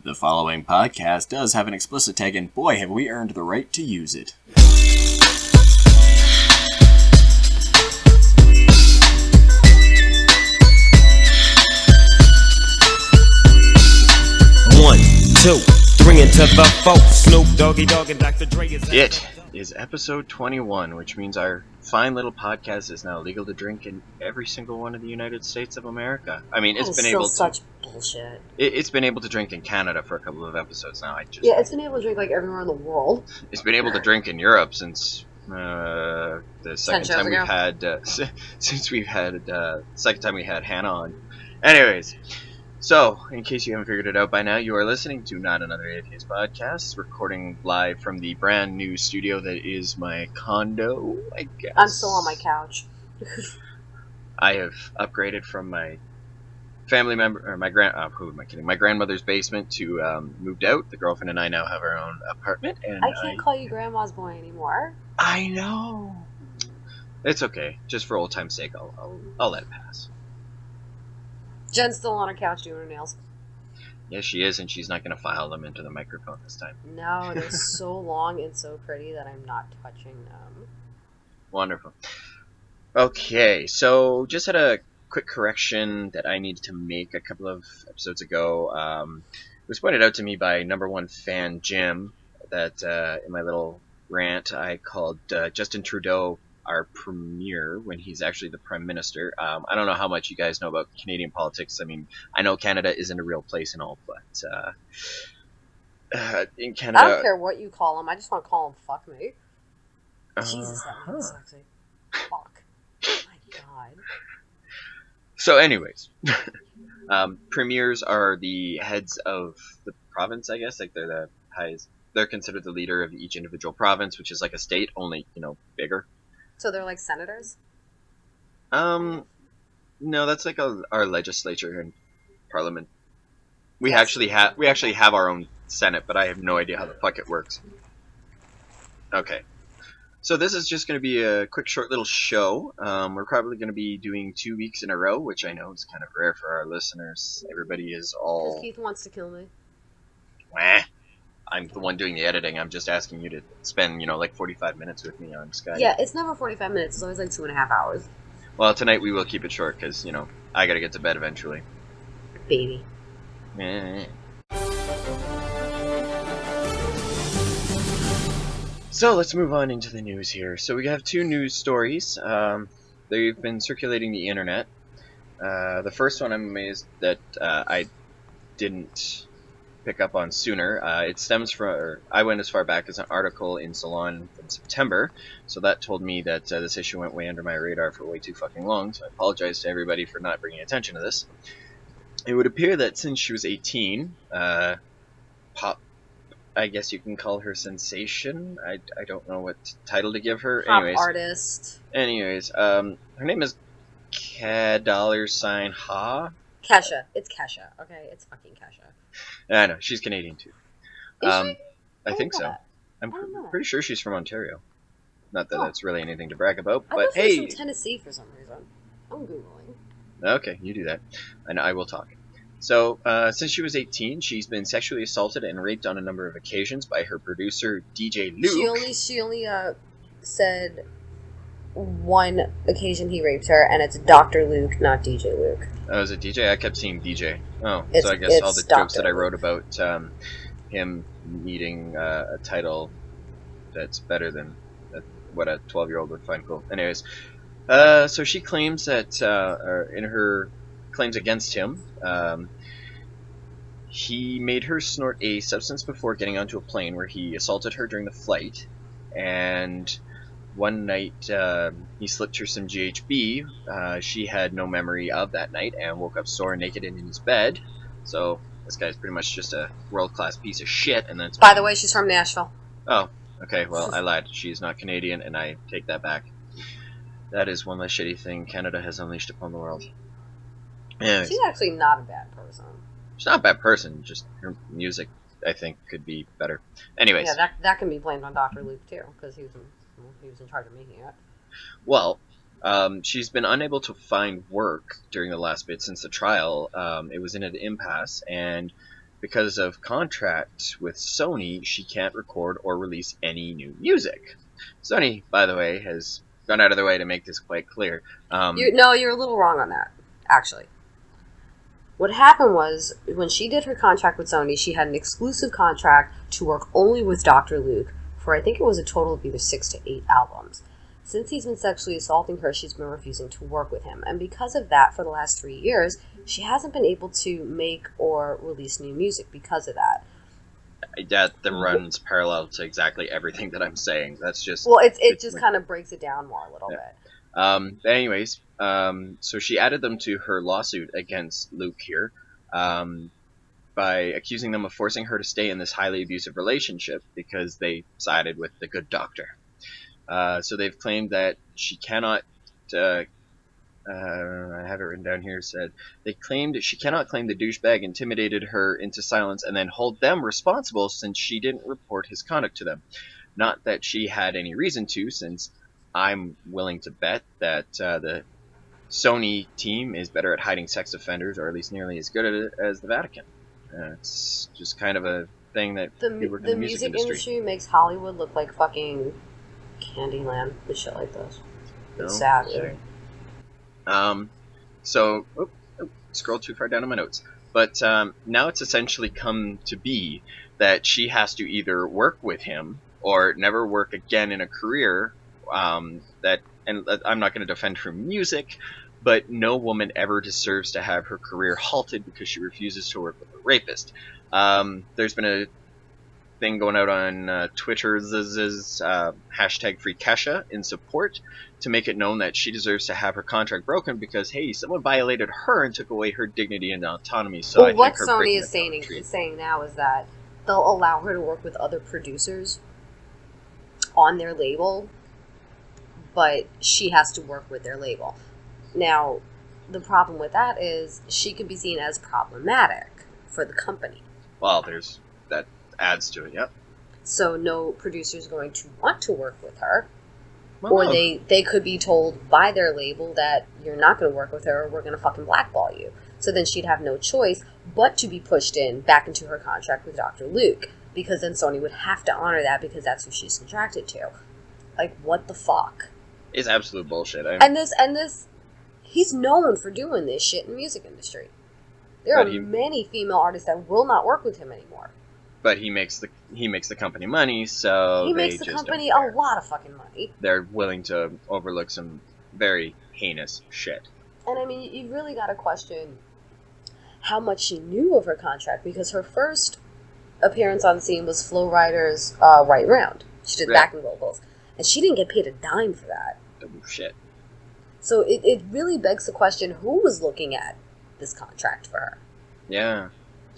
The following podcast does have an explicit tag, and boy, have we earned the right to use it. One, two, three into the four. Snoop Doggy Dogg and Dr. Dre is. It is episode 21, which means our fine little podcast is now legal to drink in every single one of the United States of America. I mean, it's been able to. Such bullshit. It's been able to drink in Canada for a couple of episodes now. It's been able to drink like everywhere in the world. It's been able to drink in Europe since the second time we had second time we had Hannah on. Anyways. So, in case you haven't figured it out by now, you are listening to Not Another Atheist Podcast, recording live from the brand new studio that is my condo, I guess. I'm still on my couch. I have upgraded from my family member, or my who am I kidding? My grandmother's basement to moved out. The girlfriend and I now have our own apartment, and I can't call you grandma's boy anymore. I know. It's okay. Just for old time's sake, I'll let it pass. Jen's still on her couch doing her nails. Yes, she is, and she's not going to file them into the microphone this time. No, they're so long and so pretty that I'm not touching them. Wonderful. Okay, so just had a quick correction that I needed to make a couple of episodes ago. It was pointed out to me by number one fan Jim that in my little rant I called Justin Trudeau our premier when he's actually the prime minister. I don't know how much you guys know about Canadian politics. I mean, I know Canada isn't a real place and all, but in Canada... I don't care what you call him. I just want to call him fuck me. Jesus, that was sexy. Fuck. My God. So anyways, premiers are the heads of the province, I guess. Like, they're the highest... They're considered the leader of each individual province, which is like a state, only, bigger. So they're like senators? No, that's like our legislature and parliament. We actually have our own senate, but I have no idea how the fuck it works. Okay. So this is just going to be a quick, short little show. We're probably going to be doing 2 weeks in a row, which I know is kind of rare for our listeners. Everybody is all... Because Keith wants to kill me. Wah. I'm the one doing the editing. I'm just asking you to spend, like 45 minutes with me on Skype. Yeah, it's never 45 minutes. It's always like 2.5 hours. Well, tonight we will keep it short because, I gotta get to bed eventually. Baby. So let's move on into the news here. So we have two news stories. They've been circulating the internet. The first one I'm amazed that I didn't pick up on sooner. It stems from, I went as far back as an article in Salon from September, so that told me that this issue went way under my radar for way too fucking long, so I apologize to everybody for not bringing attention to this. It would appear that since she was 18, pop, I guess you can call her sensation, I don't know what title to give her. Pop artist. Anyways, her name is $Ha. Kesha. It's Kesha, okay? It's fucking Kesha. I know, she's Canadian too. Is she? I think so. I'm pretty sure she's from Ontario. Not that that's really anything to brag about, but I hey! She's from Tennessee for some reason. I'm Googling. Okay, you do that. And I will talk. So, since she was 18, she's been sexually assaulted and raped on a number of occasions by her producer, DJ Luke. She only said one occasion he raped her, and it's Dr. Luke, not DJ Luke. Oh, is it DJ? I kept seeing DJ. Oh, so I guess all the jokes that I Luke. wrote about him needing a title that's better than what a 12-year-old would find cool. Anyways, so she claims that, in her claims against him, he made her snort a substance before getting onto a plane where he assaulted her during the flight, and one night he slipped her some GHB. She had no memory of that night and woke up sore and naked in his bed. So this guy's pretty much just a world-class piece of shit. And then by the way, she's from Nashville. Oh, okay. Well, I lied. She's not Canadian, and I take that back. That is one less shitty thing Canada has unleashed upon the world. Anyways, she's actually not a bad person. She's not a bad person. Just her music, I think, could be better. Anyways. Yeah, that can be blamed on Dr. Luke, too, because he was in charge of making it. Well, she's been unable to find work during the last bit since the trial. It was in an impasse, and because of contract with Sony, she can't record or release any new music. Sony, by the way, has gone out of their way to make this quite clear. You're a little wrong on that, actually. What happened was, when she did her contract with Sony, she had an exclusive contract to work only with Dr. Luke for, I think it was a total of either 6 to 8 albums. Since he's been sexually assaulting her, she's been refusing to work with him. And because of that, for the last 3 years, she hasn't been able to make or release new music because of that. That runs parallel to exactly everything that I'm saying. That's just... Well, it just kind of breaks it down more a little bit. Anyways, so she added them to her lawsuit against Luke here, by accusing them of forcing her to stay in this highly abusive relationship because they sided with the good doctor. So they've claimed that she cannot, I have it written down here, said, they claimed she cannot claim the douchebag intimidated her into silence and then hold them responsible since she didn't report his conduct to them. Not that she had any reason to, since I'm willing to bet that the Sony team is better at hiding sex offenders, or at least nearly as good at it as the Vatican. It's just kind of a thing that The the music industry makes Hollywood look like fucking Candyland and shit like this. It's No, sad, sure. really. So, scroll too far down in my notes. But now it's essentially come to be that she has to either work with him or never work again in a career. And I'm not going to defend her music, but no woman ever deserves to have her career halted because she refuses to work with a rapist. There's been a thing going out on Twitter's hashtag Free Kesha in support to make it known that she deserves to have her contract broken because, hey, someone violated her and took away her dignity and autonomy. So Well, what her Sony is saying now is that they'll allow her to work with other producers on their label, but she has to work with their label. Now, the problem with that is she could be seen as problematic for the company. Well, that adds to it, yep. So no producer's going to want to work with her. Well, Or they could be told by their label that you're not going to work with her or we're going to fucking blackball you. So then she'd have no choice but to be pushed back into her contract with Dr. Luke. Because then Sony would have to honor that because that's who she's contracted to. Like, what the fuck? It's absolute bullshit. And this, he's known for doing this shit in the music industry. There are many female artists that will not work with him anymore. But he makes the company money, so he makes the company a lot of fucking money. They're willing to overlook some very heinous shit. And I mean, you really got to question how much she knew of her contract, because her first appearance on the scene was Flo Rida's Right Round. She did backing vocals, and she didn't get paid a dime for that. Oh, shit. So it really begs the question, who was looking at this contract for her? Yeah.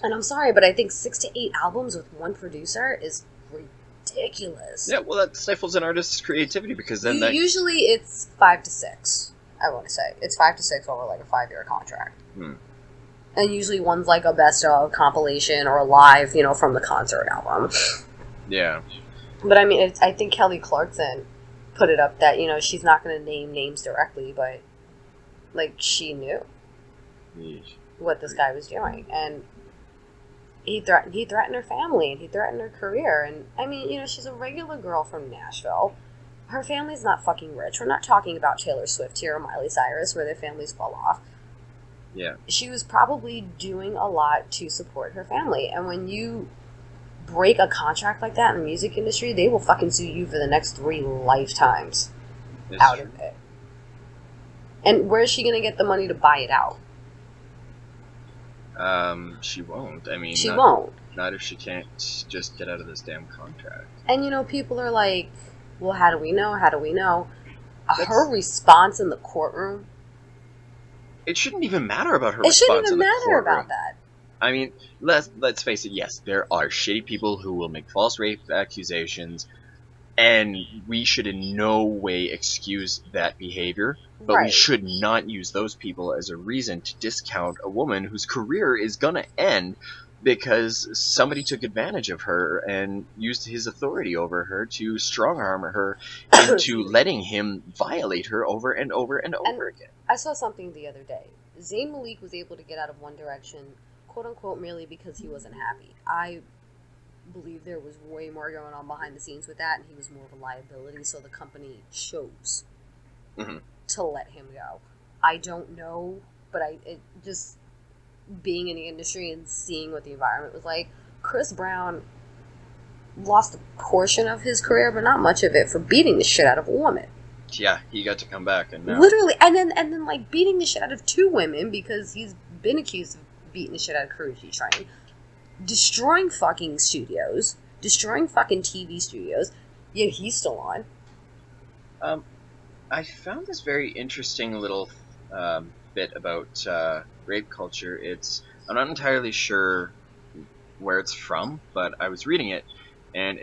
And I'm sorry, but I think 6 to 8 albums with one producer is ridiculous. Yeah, well, that stifles an artist's creativity because then usually it's 5 to 6. I want to say it's 5 to 6 over like a 5-year contract. And usually one's like a best of compilation or a live, from the concert album. Yeah. But I mean, I think Kelly Clarkson put it up that she's not going to name names directly, but like she knew what this guy was doing, and he threatened her family, and he threatened her career. And I mean, she's a regular girl from Nashville. Her family's not fucking rich. We're not talking about Taylor Swift here or Miley Cyrus, where their families fall off. Yeah. She was probably doing a lot to support her family. And when you break a contract like that in the music industry, they will fucking sue you for the next 3 lifetimes out of it. And where's she going to get the money to buy it out? She won't. I mean, she won't. Not if she can't just get out of this damn contract. And people are like, well, how do we know? How do we know? Her response in the courtroom. It shouldn't even matter about her response in the courtroom. It shouldn't even matter about that. I mean, let's face it, yes, there are shitty people who will make false rape accusations, and we should in no way excuse that behavior, but we should not use those people as a reason to discount a woman whose career is gonna end because somebody took advantage of her and used his authority over her to strong-arm her into letting him violate her over and over and over again. I saw something the other day. Zayn Malik was able to get out of One Direction quote unquote merely because he wasn't happy. I believe there was way more going on behind the scenes with that, and he was more of a liability, so the company chose to let him go. I don't know, but just being in the industry and seeing what the environment was like, Chris Brown lost a portion of his career, but not much of it, for beating the shit out of a woman. Yeah, he got to come back, and now... Literally, and then like beating the shit out of 2 women, because he's been accused of beating the shit out of crew she's trying, destroying fucking studios, destroying fucking TV studios. Yeah, he's still on. I found this very interesting little bit about rape culture. I'm not entirely sure where it's from, but I was reading it, and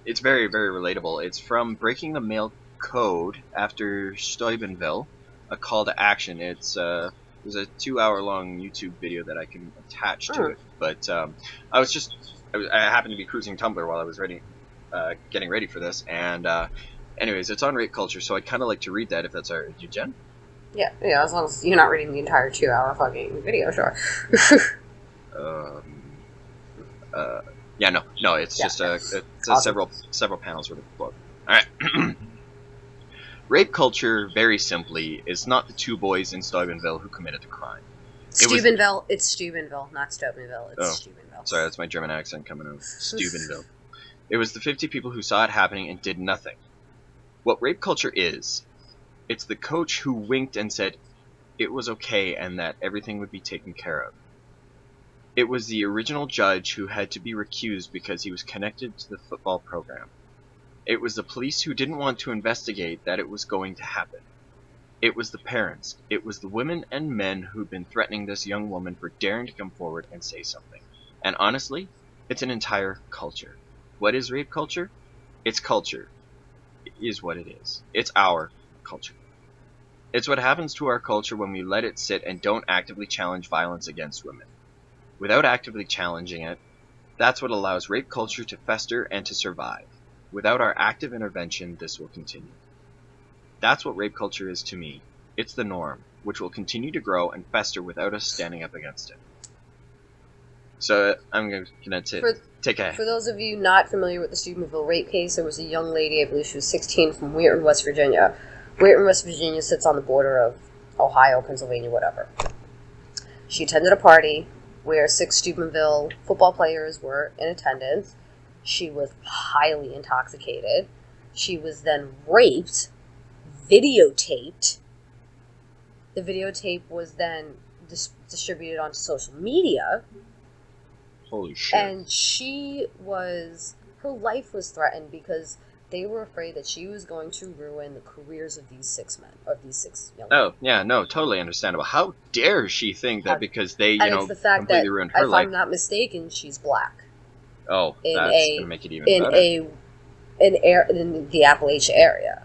it's very, very relatable. It's from Breaking the Male Code after Steubenville, a call to action. There's a 2-hour-long YouTube video that I can attach to it. But I happened to be cruising Tumblr while I was getting ready for this, and anyways, it's on rape culture, so I'd kind of like to read that if that's alright with you, Jen. Yeah, as long as you're not reading the entire 2-hour fucking video, sure. Yeah, no, it's just awesome. several panels worth of book. All right. Rape culture, very simply, is not the 2 boys in Steubenville who committed the crime. It's Steubenville, not Steubenville. It's Steubenville. Sorry, that's my German accent coming out. Steubenville. It was the 50 people who saw it happening and did nothing. What rape culture is, it's the coach who winked and said it was okay and that everything would be taken care of. It was the original judge who had to be recused because he was connected to the football program. It was the police who didn't want to investigate that it was going to happen. It was the parents. It was the women and men who'd been threatening this young woman for daring to come forward and say something. And honestly, it's an entire culture. What is rape culture? It's culture. It is what it is. It's our culture. It's what happens to our culture when we let it sit and don't actively challenge violence against women. Without actively challenging it, that's what allows rape culture to fester and to survive. Without our active intervention, this will continue. That's what rape culture is to me. It's the norm, which will continue to grow and fester without us standing up against it. So I'm going to take a... For those of you not familiar with the Steubenville rape case, there was a young lady, I believe she was 16, from Wheaton, West Virginia. Wheaton, West Virginia sits on the border of Ohio, Pennsylvania, whatever. She attended a party where 6 Steubenville football players were in attendance. She was highly intoxicated. She was then raped, videotaped. The videotape was then distributed onto social media. Holy shit. And her life was threatened because they were afraid that she was going to ruin the careers of these 6 young men. Oh, yeah, no, totally understandable. How dare she think that because they, it's the fact completely that, ruined her life? If I'm not mistaken, she's black. Oh, that's going to make it even better. In the Appalachia area.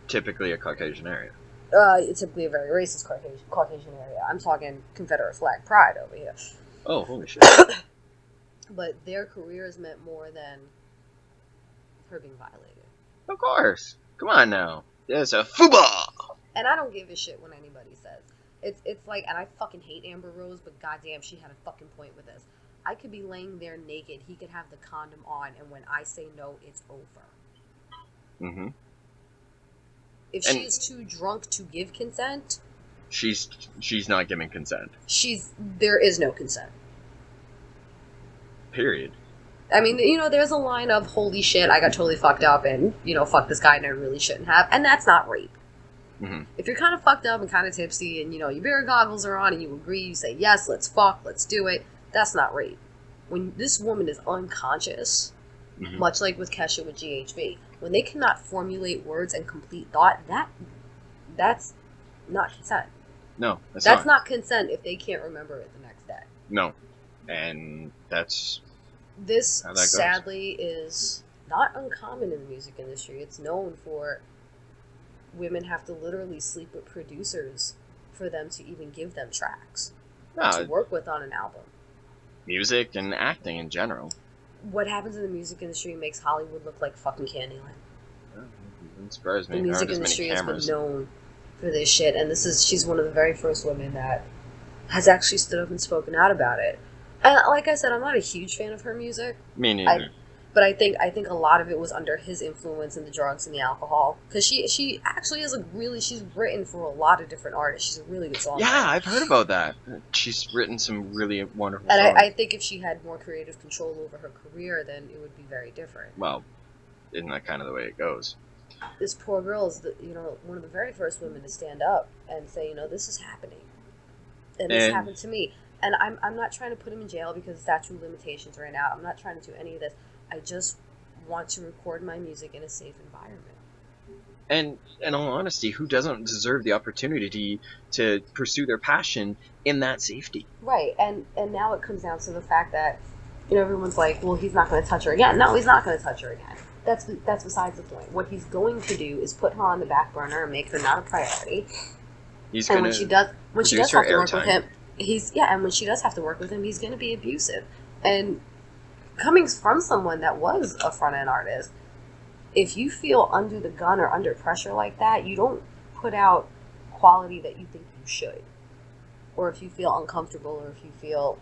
Typically a Caucasian area. It's typically a very racist Caucasian area. I'm talking Confederate flag pride over here. Oh, holy shit. But their careers meant more than her being violated. Of course. Come on now. There's a football. And I don't give a shit when anybody says. It's like, and I fucking hate Amber Rose, but goddamn, she had a fucking point with this. I could be laying there naked, he could have the condom on, and when I say no, it's over. Mm-hmm. If she is too drunk to give consent... She's not giving consent. There is no consent. Period. I mean, there's a line of, holy shit, I got totally fucked up, and, fuck this guy, and I really shouldn't have, and that's not rape. Mm-hmm. If you're kind of fucked up and kind of tipsy, and, your beer goggles are on, and you agree, you say, yes, let's fuck, let's do it, that's not rape. When this woman is unconscious, mm-hmm. much like with Kesha with GHB, when they cannot formulate words and complete thought, that's not consent. No, that's not consent if they can't remember it the next day. No, and that's... This, sadly, is not uncommon in the music industry. It's known for women have to literally sleep with producers for them to even give them tracks to work with on an album. Music and acting in general. What happens in the music industry makes Hollywood look like fucking Candyland. It surprised me. The music industry has been known for this shit, and she's one of the very first women that has actually stood up and spoken out about it. And like I said, I'm not a huge fan of her music. Me neither. But I think a lot of it was under his influence in the drugs and the alcohol. Because she actually is she's written for a lot of different artists. She's a really good songwriter. Yeah, I've heard about that. She's written some really wonderful songs. And I think if she had more creative control over her career, then it would be very different. Well, isn't that kind of the way it goes? This poor girl is, one of the very first women to stand up and say, this is happening. And this happened to me. And I'm not trying to put him in jail because the statute of limitations ran out. I'm not trying to do any of this. I just want to record my music in a safe environment. And in all honesty, who doesn't deserve the opportunity to pursue their passion in that safety? Right. And now it comes down to the fact that, everyone's like, well, he's not going to touch her again. No, he's not going to touch her again. That's besides the point. What he's going to do is put her on the back burner and make her not a priority. And when she does have to work with him, and when she does have to work with him, he's going to be abusive. And coming from someone that was a front-end artist, if you feel under the gun or under pressure like that, you don't put out quality that you think you should. Or if you feel uncomfortable, or if you feel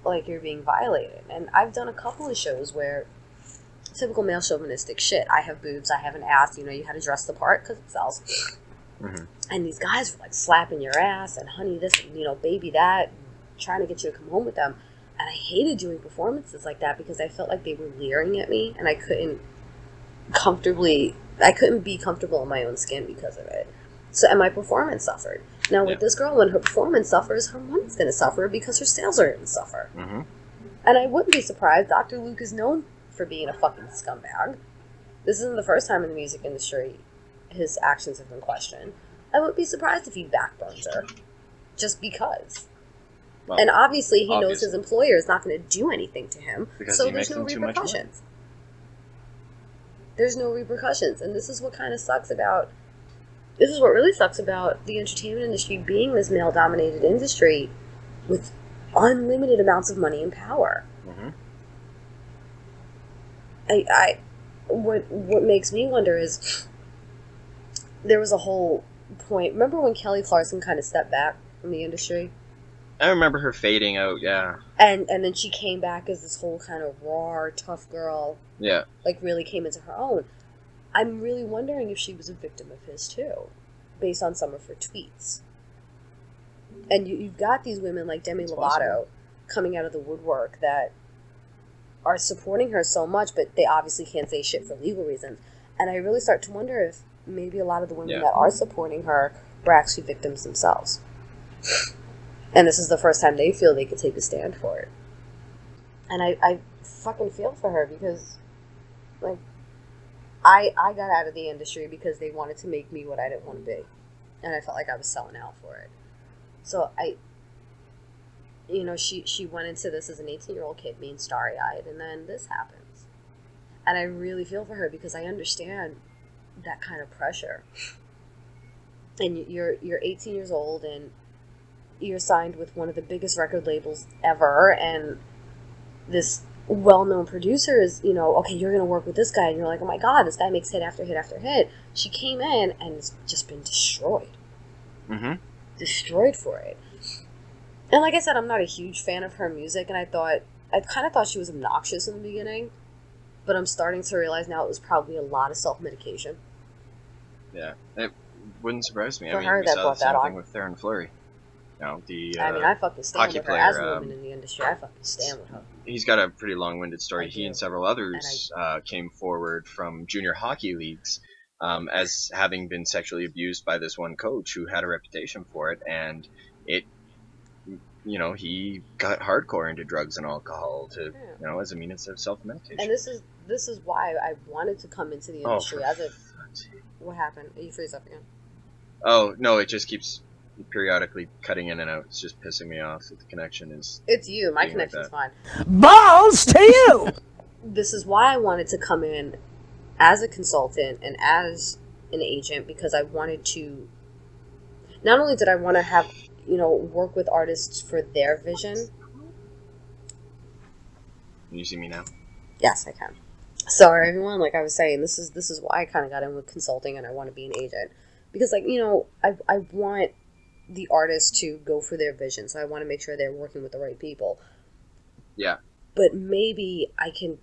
like you're being violated. And I've done a couple of shows where typical male chauvinistic shit. I have boobs, I have an ass, you had to dress the part because it sells. Mm-hmm. And these guys were like slapping your ass and honey this, baby that, trying to get you to come home with them. And I hated doing performances like that because I felt like they were leering at me and I couldn't be comfortable in my own skin because of it. So, and my performance suffered. Now with this girl, when her performance suffers, her money's going to suffer because her sales are going to suffer. Mm-hmm. And I wouldn't be surprised. Dr. Luke is known for being a fucking scumbag. This isn't the first time in the music industry his actions have been questioned. I wouldn't be surprised if he backburns her. Just because. Well, and obviously he knows his employer is not going to do anything to him, because so there's no repercussions. There's no repercussions. And this is what really sucks about the entertainment industry being this male-dominated industry with unlimited amounts of money and power. Mm-hmm. What makes me wonder is there was a whole point. Remember when Kelly Clarkson kind of stepped back from the industry? I remember her fading out, yeah. And then she came back as this whole kind of raw, tough girl. Yeah. Like, really came into her own. I'm really wondering if she was a victim of his, too, based on some of her tweets. And you've got these women like Demi Lovato coming out of the woodwork that are supporting her so much, but they obviously can't say shit for legal reasons. And I really start to wonder if maybe a lot of the women that are supporting her were actually victims themselves. And this is the first time they feel they could take a stand for it. And I fucking feel for her because, like, I got out of the industry because they wanted to make me what I didn't want to be. And I felt like I was selling out for it. So she went into this as an 18-year-old kid being starry-eyed, and then this happens. And I really feel for her because I understand that kind of pressure. And you're 18 years old, and you're signed with one of the biggest record labels ever, and this well-known producer is, okay, you're going to work with this guy, and you're like, oh my god, this guy makes hit after hit after hit. She came in and has just been destroyed. Mm-hmm. Destroyed for it. And like I said, I'm not a huge fan of her music, and I kind of thought she was obnoxious in the beginning, but I'm starting to realize now it was probably a lot of self-medication. Yeah, it wouldn't surprise me. For her, we saw the same thing with Theron Fleury. I fucking stand with her as a woman in the industry. I fucking stand with her. He's got a pretty long-winded story. He and several others came forward from junior hockey leagues as having been sexually abused by this one coach who had a reputation for it, and he got hardcore into drugs and alcohol as a means of self-medication. And this is why I wanted to come into the industry What happened? Are you freeze up again? Oh no, it just keeps periodically cutting in and out. It's just pissing me off that the connection is... It's you. My connection's fine. Balls to you! This is why I wanted to come in as a consultant and as an agent, because I wanted to... Not only did I want to have, work with artists for their vision... Can you see me now? Yes, I can. Sorry, everyone. Like I was saying, this is why I kind of got in with consulting, and I want to be an agent. Because, I want the artist to go for their vision, so I want to make sure they're working with the right people. Yeah. But maybe I can,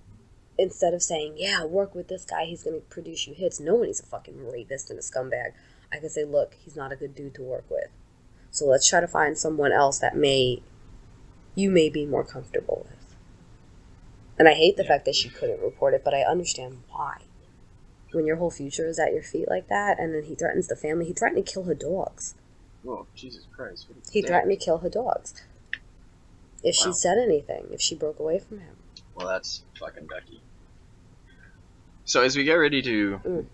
instead of saying, yeah, work with this guy, he's going to produce you hits, knowing he's a fucking rapist and a scumbag, I can say, look, he's not a good dude to work with. So let's try to find someone else that you may be more comfortable with. And I hate the fact that she couldn't report it, but I understand why. When your whole future is at your feet like that, and then he threatens the family, he threatened to kill her dogs. Oh, Jesus Christ. He threatened to kill her dogs. If she said anything, if she broke away from him. Well, that's fucking Becky. So as we get ready to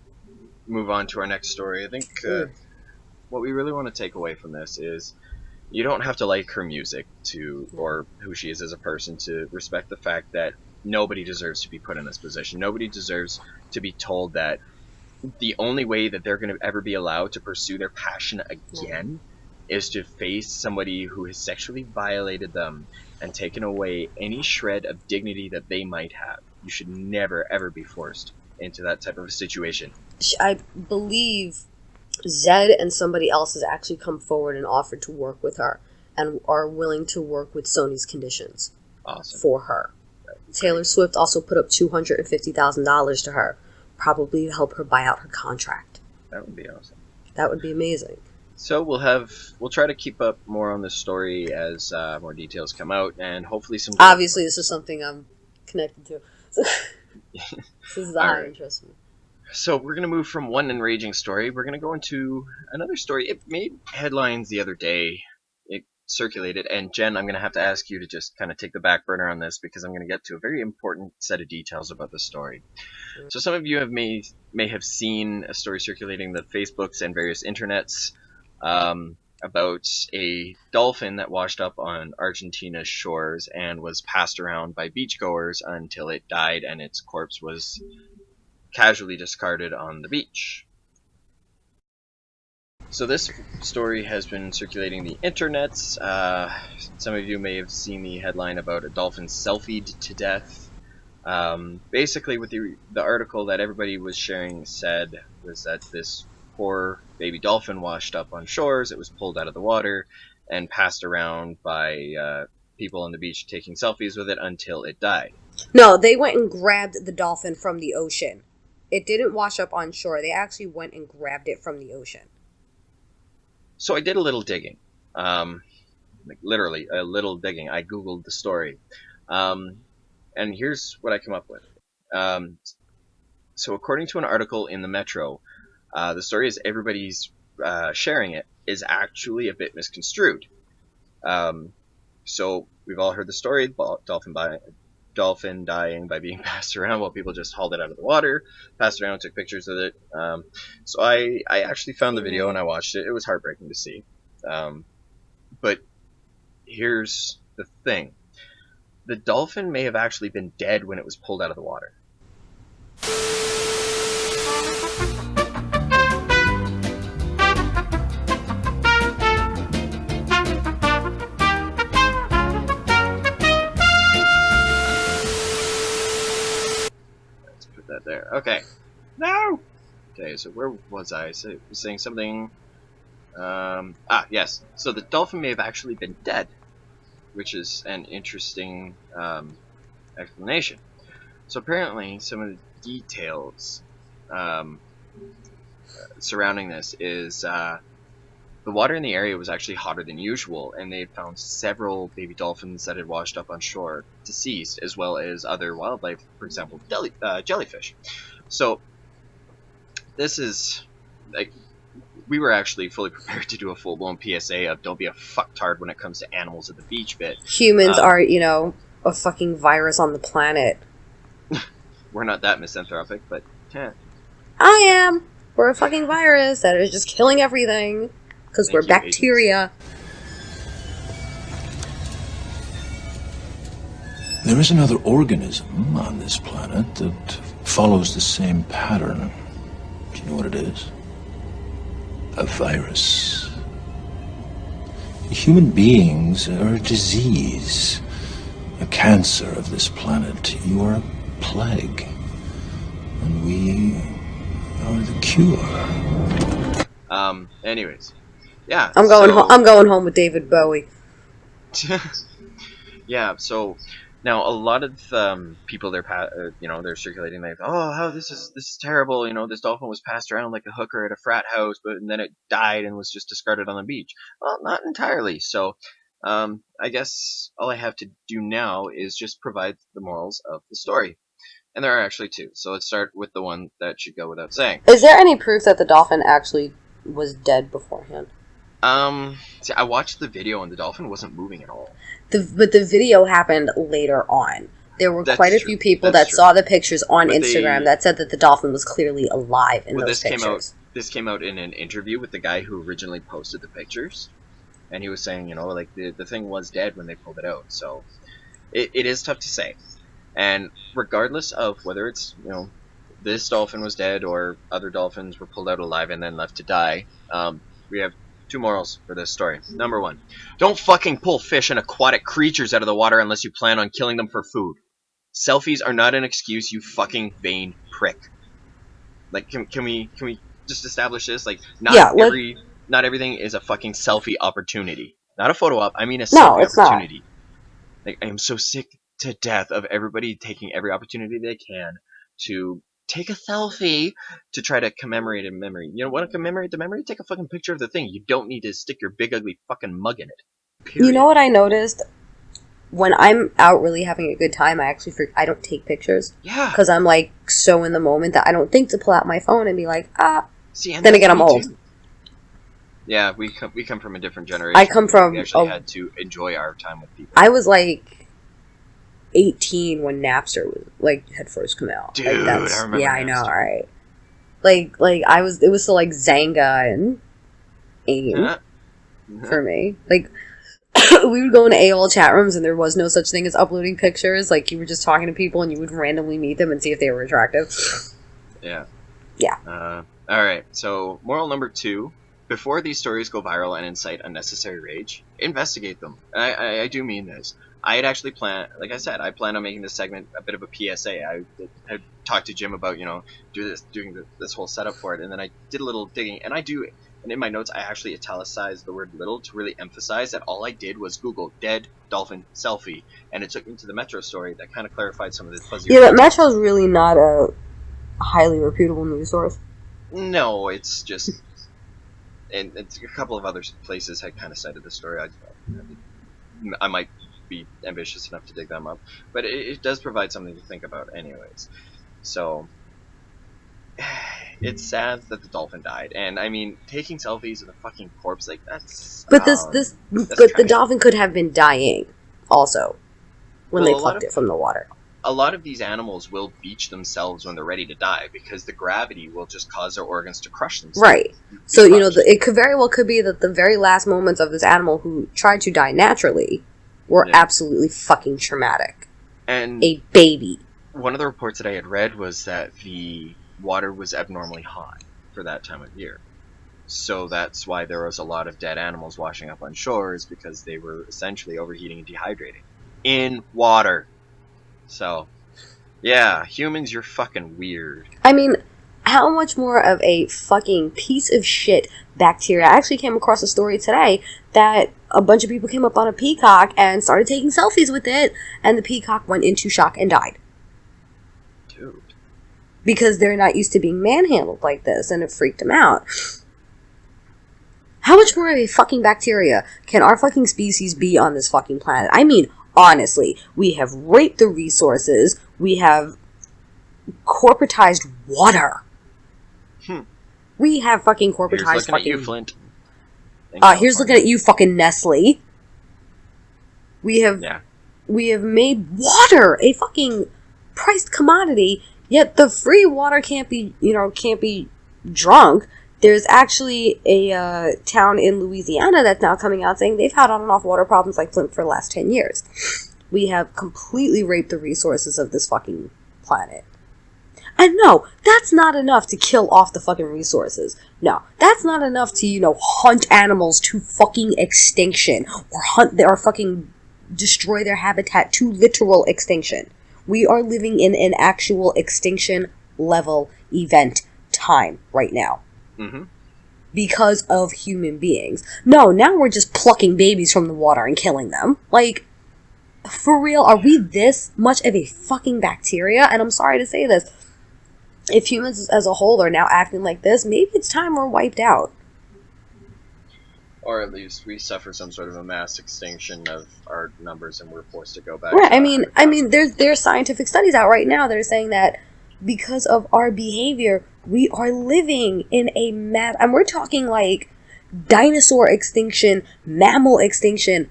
move on to our next story, I think what we really want to take away from this is you don't have to like her music or who she is as a person to respect the fact that nobody deserves to be put in this position. Nobody deserves to be told that the only way that they're going to ever be allowed to pursue their passion again is to face somebody who has sexually violated them and taken away any shred of dignity that they might have. You should never, ever be forced into that type of a situation. I believe Zed and somebody else has actually come forward and offered to work with her and are willing to work with Sony's conditions for her. Taylor Swift also put up $250,000 to her, probably to help her buy out her contract. That would be awesome. That would be amazing. So we'll try to keep up more on this story as more details come out, and hopefully some. Obviously, this is something I'm connected to. This is the high interest. So we're gonna move from one enraging story. We're gonna go into another story. It made headlines the other day. It circulated, and Jen, I'm gonna have to ask you to just kind of take the back burner on this because I'm gonna get to a very important set of details about the story. So some of you may have seen a story circulating the Facebooks and various internets. About a dolphin that washed up on Argentina's shores and was passed around by beachgoers until it died and its corpse was casually discarded on the beach. So this story has been circulating the internets. Some of you may have seen the headline about a dolphin selfied to death. Basically what the article that everybody was sharing said was that this poor baby dolphin washed up on shores. It was pulled out of the water and passed around by people on the beach taking selfies with it until it died. No, they went and grabbed the dolphin from the ocean. It didn't wash up on shore. They actually went and grabbed it from the ocean. So I did a little digging. Like literally a little digging. I googled the story. And here's what I came up with. So according to an article in the Metro, the story is everybody's sharing it is actually a bit misconstrued. So we've all heard the story, dolphin dying by being passed around while people just hauled it out of the water, passed around, took pictures of it. So I actually found the video and I watched it. It was heartbreaking to see. But here's the thing. The dolphin may have actually been dead when it was pulled out of the water. That there. Okay. No! Okay, so where was I? So I was saying something. Yes. So the dolphin may have actually been dead, which is an interesting explanation. So apparently, some of the details surrounding this is the water in the area was actually hotter than usual, and they had found several baby dolphins that had washed up on shore deceased, as well as other wildlife, for example, jellyfish. So this is like we were actually fully prepared to do a full-blown PSA of don't be a fucktard when it comes to animals at the beach bit. Humans are, a fucking virus on the planet. We're not that misanthropic, but I am. We're a fucking virus that is just killing everything. Because we're bacteria. There is another organism on this planet that follows the same pattern. Do you know what it is? A virus. Human beings are a disease, a cancer of this planet. You are a plague, and we are the cure. Anyways. Yeah. I'm going home with David Bowie. Yeah. So now a lot of people they're circulating like, oh, how this is terrible. This dolphin was passed around like a hooker at a frat house, and then it died and was just discarded on the beach. Well, not entirely. So, I guess all I have to do now is just provide the morals of the story. And there are actually two. So let's start with the one that should go without saying. Is there any proof that the dolphin actually was dead beforehand? See, I watched the video and the dolphin wasn't moving at all. But the video happened later on. There were quite a few people that saw the pictures on Instagram that said that the dolphin was clearly alive in those pictures. This came out in an interview with the guy who originally posted the pictures. And he was saying, like, the thing was dead when they pulled it out. So, it is tough to say. And regardless of whether it's, this dolphin was dead or other dolphins were pulled out alive and then left to die, we have two morals for this story. Number one, don't fucking pull fish and aquatic creatures out of the water unless you plan on killing them for food. Selfies are not an excuse, you fucking vain prick. Like, can we just establish this? Like, not everything is a fucking selfie opportunity. Not a photo op, I mean a selfie opportunity. Not. Like, I am so sick to death of everybody taking every opportunity they can to take a selfie to try to commemorate a memory. You want to commemorate the memory? Take a fucking picture of the thing. You don't need to stick your big ugly fucking mug in it. Period. You know what I noticed? When I'm out really having a good time, I don't take pictures. Yeah. Because I'm like so in the moment that I don't think to pull out my phone and be like, See, and then again, I'm old. Too. Yeah, we come from a different generation. I come from... We actually had to enjoy our time with people. I was like 18 when Napster had first come out. Dude, I remember Napster. I know, right? It was still like Zanga and AIM for me. Like, we would go into AOL chat rooms and there was no such thing as uploading pictures. Like, you were just talking to people and you would randomly meet them and see if they were attractive. Yeah. Yeah. Alright, so moral number 2. Before these stories go viral and incite unnecessary rage, investigate them. I do mean this. I had actually planned, like I said, I planned on making this segment a bit of a PSA. I had talked to Jim about, doing this whole setup for it, and then I did a little digging, and in my notes, I actually italicized the word little to really emphasize that all I did was Google dead dolphin selfie, and it took me to the Metro story that kind of clarified some of the fuzzy... Yeah, but Metro's really not a highly reputable news source. No, it's just... And it's a couple of other places had kind of cited the story. I might be ambitious enough to dig them up, but it does provide something to think about anyways. So it's sad that the dolphin died, and I mean, taking selfies of the fucking corpse, like, that's... But the dolphin could have been dying also when they plucked it from the water. A lot of these animals will beach themselves when they're ready to die because the gravity will just cause their organs to crush themselves. Right. So, it could very well be that the very last moments of this animal who tried to die naturally were absolutely fucking traumatic. And a baby. One of the reports that I had read was that the water was abnormally hot for that time of year. So that's why there was a lot of dead animals washing up on shores, because they were essentially overheating and dehydrating. In water. So, yeah, humans, you're fucking weird. I mean, how much more of a fucking piece of shit bacteria? I actually came across a story today that a bunch of people came up on a peacock and started taking selfies with it, and the peacock went into shock and died. Dude. Because they're not used to being manhandled like this, and it freaked them out. How much more of a fucking bacteria can our fucking species be on this fucking planet? I mean, honestly, we have raped the resources. We have corporatized water. We have fucking corporatized here's looking at you, Flint. Here's looking at you, fucking Nestle. We have made water a fucking priced commodity, yet the free water can't be drunk. There's actually a town in Louisiana that's now coming out saying they've had on and off water problems like Flint for the last 10 years. We have completely raped the resources of this fucking planet. And no, that's not enough to kill off the fucking resources. No, that's not enough to, hunt animals to fucking extinction. Or fucking destroy their habitat to literal extinction. We are living in an actual extinction level event time right now. Mm-hmm. because of human beings. No, now we're just plucking babies from the water and killing them. Like, for real, are we this much of a fucking bacteria? And I'm sorry to say this, if humans as a whole are now acting like this, maybe it's time we're wiped out. Or at least we suffer some sort of a mass extinction of our numbers and we're forced to go back. Right, I mean, there's scientific studies out right now that are saying that because of our behavior, we are living in a and we're talking like dinosaur extinction, mammal extinction,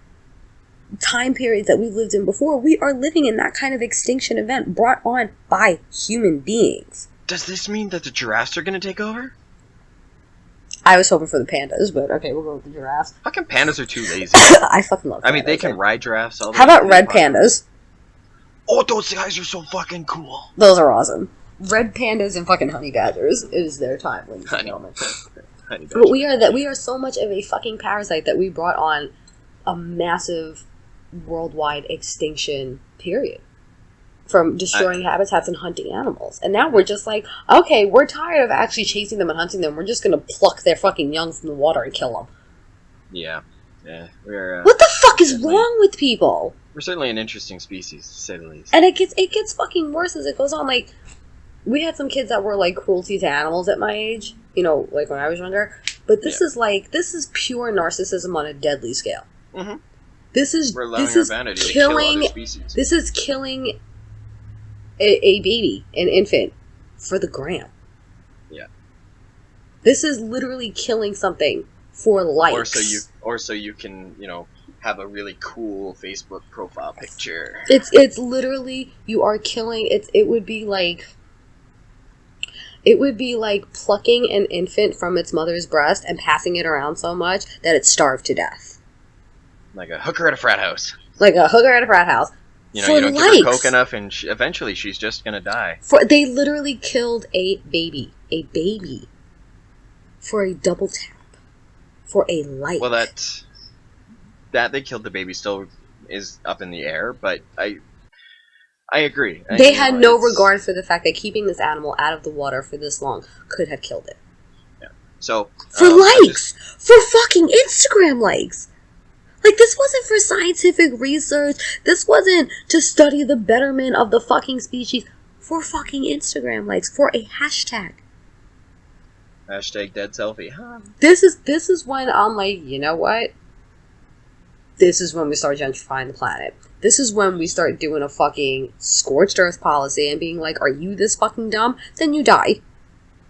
time periods that we've lived in before. We are living in that kind of extinction event brought on by human beings. Does this mean that the giraffes are going to take over? I was hoping for the pandas, but okay, we'll go with the giraffes. Fucking pandas are too lazy. I fucking love pandas. I mean, they can ride giraffes all the How about red pandas? Oh, those guys are so fucking cool. Those are awesome. Red pandas and fucking honey badgers. It is their time, ladies and gentlemen. But we are so much of a fucking parasite that we brought on a massive worldwide extinction period from destroying habitats and hunting animals. And now we're just like, okay, we're tired of actually chasing them and hunting them. We're just gonna pluck their fucking young from the water and kill them. Yeah. We're what the fuck is wrong with people? We're certainly an interesting species, to say the least. And it gets fucking worse as it goes on. Like, we had some kids that were like cruelty to animals at my age, you know, like when I was younger. But this is pure narcissism on a deadly scale. Mm-hmm. This is killing a baby, an infant, for the gram. Yeah. This is literally killing something for likes. Or so you can, you know, have a really cool Facebook profile picture. It's literally, you are killing. It would be like plucking an infant from its mother's breast and passing it around so much that it starved to death. Like a hooker at a frat house. You know, you don't give her coke enough, and eventually she's just gonna die. They literally killed a baby, for a double tap, for a like. Well, that they killed the baby still is up in the air, but I agree. They had no regard for the fact that keeping this animal out of the water for this long could have killed it. Yeah. So for likes, for fucking Instagram likes. Like, this wasn't for scientific research. This wasn't to study the betterment of the fucking species. For fucking Instagram likes. For a hashtag. Hashtag dead selfie. Huh? This is when I'm like, you know what? This is when we start gentrifying the planet. This is when we start doing a fucking scorched earth policy and being like, are you this fucking dumb? Then you die.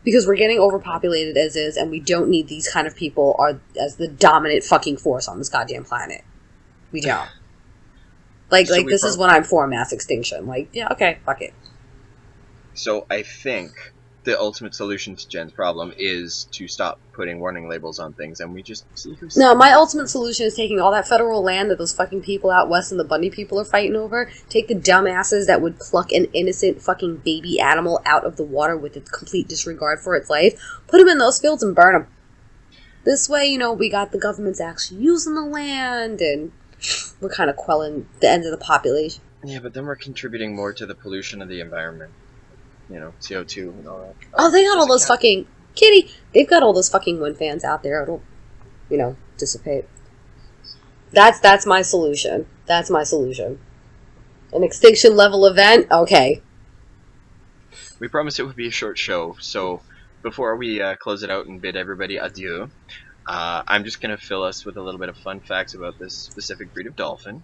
Because we're getting overpopulated as is, and we don't need these kind of people as the dominant fucking force on this goddamn planet. We don't. This is when I'm for mass extinction. Like, yeah, okay, fuck it. So I think the ultimate solution to Jen's problem is to stop putting warning labels on things, and we just see who's... No, my ultimate solution is taking all that federal land that those fucking people out west and the Bundy people are fighting over, take the dumbasses that would pluck an innocent fucking baby animal out of the water with a complete disregard for its life, put them in those fields and burn them. This way, you know, we got the governments actually using the land, and we're kind of quelling the end of the population. Yeah, but then we're contributing more to the pollution of the environment. You know, CO2 and all that. Oh, they got all those fucking... Kitty! They've got all those fucking wind fans out there. It'll, you know, dissipate. That's my solution. That's my solution. An extinction level event? Okay. We promised it would be a short show, so before we close it out and bid everybody adieu, I'm just going to fill us with a little bit of fun facts about this specific breed of dolphin.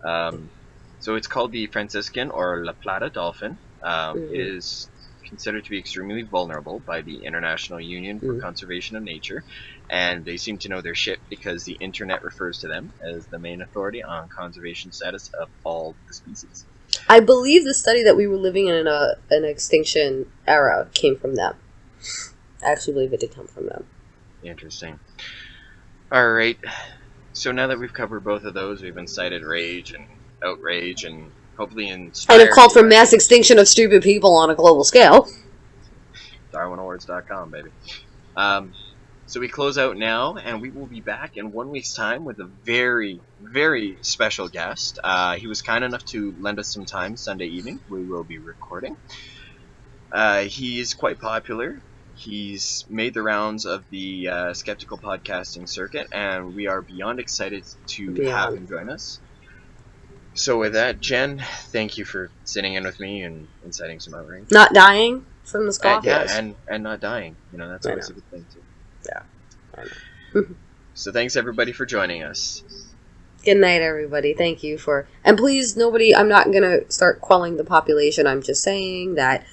So it's called the Franciscan or La Plata dolphin. It is considered to be extremely vulnerable by the International Union for Conservation of Nature, and they seem to know their shit because the internet refers to them as the main authority on conservation status of all the species. I believe the study that we were living in an extinction era came from them. I actually believe it did come from them. Interesting. Alright, so now that we've covered both of those, we've incited rage and outrage and hopefully inspired... And have called for mass extinction of stupid people on a global scale. DarwinAwards.com, baby. So we close out now, and we will be back in 1 week's time with a very, very special guest. He was kind enough to lend us some time Sunday evening. We will be recording. He is quite popular He's made the rounds of the skeptical podcasting circuit, and we are beyond excited to have him join us. So with that, Jen, thank you for sitting in with me and inciting some outrage. Not dying from the scoff? Yeah, and not dying. That's always a good thing, too. Yeah, I know. So thanks, everybody, for joining us. Good night, everybody. Thank you for... And please, nobody... I'm not going to start quelling the population. I'm just saying that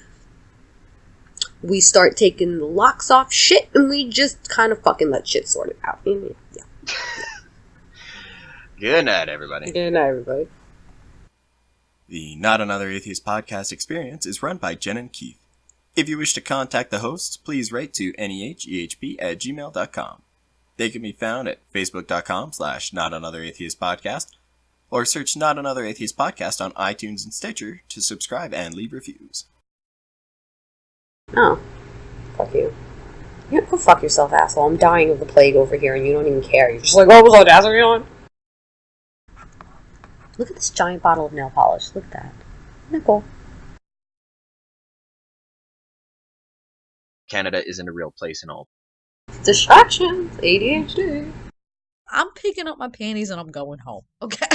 we start taking the locks off shit and we just kind of fucking let shit sort it out. Yeah. Good night, everybody. Good night, everybody. The Not Another Atheist podcast experience is run by Jen and Keith. If you wish to contact the hosts, please write to nehehp@gmail.com. They can be found at facebook.com/NotAnotherAtheistPodcast or search Not Another Atheist Podcast on iTunes and Stitcher to subscribe and leave reviews. Oh. Fuck you. You go fuck yourself, asshole. I'm dying of the plague over here and you don't even care. You're just like, what was audacity on? Look at this giant bottle of nail polish. Look at that. Isn't that cool? Canada isn't a real place and all. Distractions. ADHD. I'm picking up my panties and I'm going home. Okay?